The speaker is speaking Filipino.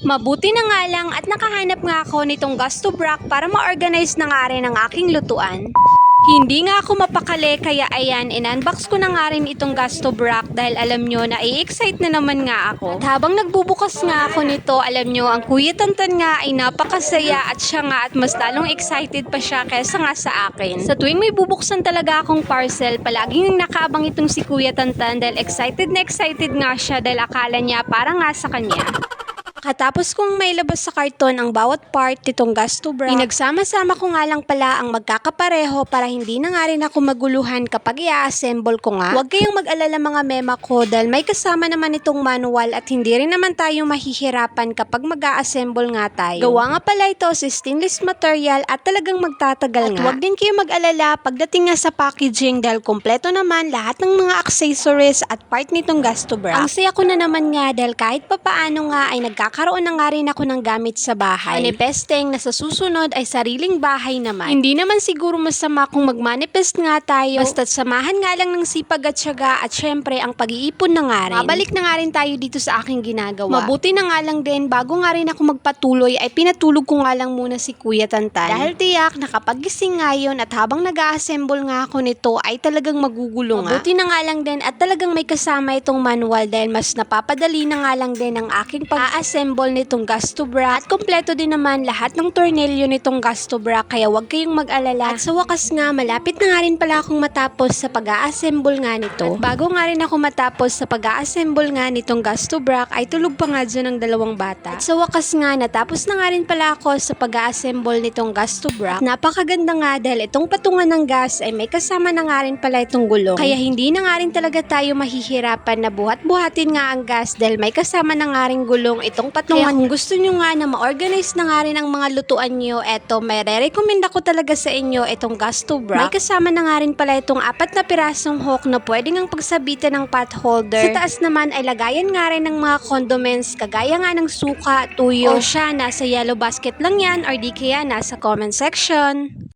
Mabuti na nga lang at nakahanap nga ako nitong gusto brack para ma-organize na nga rin ang aking lutuan. Hindi nga ako mapakali kaya ayan, in-unbox ko na nga rin itong gusto brack dahil alam nyo na i-excite na naman nga ako. At habang nagbubukas nga ako nito, alam nyo, ang Kuya Tantan nga ay napakasaya at siya nga at mas lalong excited pa siya kaysa nga sa akin. Sa tuwing may bubuksan talaga akong parcel, palaging nakaabang itong si Kuya Tantan dahil excited na excited nga siya dahil akala niya parang nga sa kanya. Katapos kong mailabas sa karton ang bawat part nitong gusto brack, pinagsama-sama ko nga lang pala ang magkakapareho para hindi na nga rin ako maguluhan kapag i-assemble ko nga. Huwag kayong mag-alala mga mema ko dahil may kasama naman itong manual at hindi rin naman tayo mahihirapan kapag mag-a-assemble nga tayo. Gawa nga pala ito sa stainless material at talagang magtatagal nga. At huwag din kayo mag-alala pagdating nga sa packaging dahil kompleto naman lahat ng mga accessories at part nitong gusto brack. Ang saya ko na naman nga dahil kahit papaano nga ay nagkakaroon na nga rin ako ng gamit sa bahay. Manifesting na sa susunod ay sariling bahay naman. Hindi naman siguro masama kung mag-manifest nga tayo, basta't samahan nga lang ng sipag at syaga at syempre ang pag-iipon na nga rin. Mabalik na nga rin tayo dito sa aking ginagawa. Mabuti na nga lang din, bago nga rin ako magpatuloy ay pinatulog ko nga lang muna si Kuya Tantan. Dahil tiyak nakapag-gising nga yun at habang nag-a-assemble nga ako nito ay talagang magugulo nga. Mabuti na nga lang din at talagang may kasama itong manual dahil mas napapadali na nga lang din ang aking pag-assemble nitong gusto brack. At kompleto din naman lahat ng tornilyo nitong gusto brack kaya huwag kayong mag-alala. At sa wakas nga malapit na nga rin pala akong matapos sa pag-a-assemble nga nito. At bago nga rin ako matapos sa pag-a-assemble nga nitong gusto brack ay tulog pa nga dyan ng dalawang bata. At sa wakas nga natapos na nga rin pala ako sa pag-a-assemble nitong gusto brack. At napakaganda nga dahil itong patungan ng gas ay may kasama na nga rin pala itong gulong. Kaya hindi na nga rin talaga tayo mahihirapan na buhat-buhatin nga ang gas dahil may kasama na nga rin gulong itong patungan. Kaya kung gusto nyo nga na ma-organize na nga rin ang mga lutuan nyo, eto may re-recommend ako talaga sa inyo itong gusto brack. May kasama na nga rin pala itong 4 na pirasong hook na pwede ngang pagsabitan ng pot holder. Sa taas naman ay lagayan nga rin ng mga condiments kagaya nga ng suka, tuyo, o siya nasa yellow basket lang yan or di kaya nasa comment section.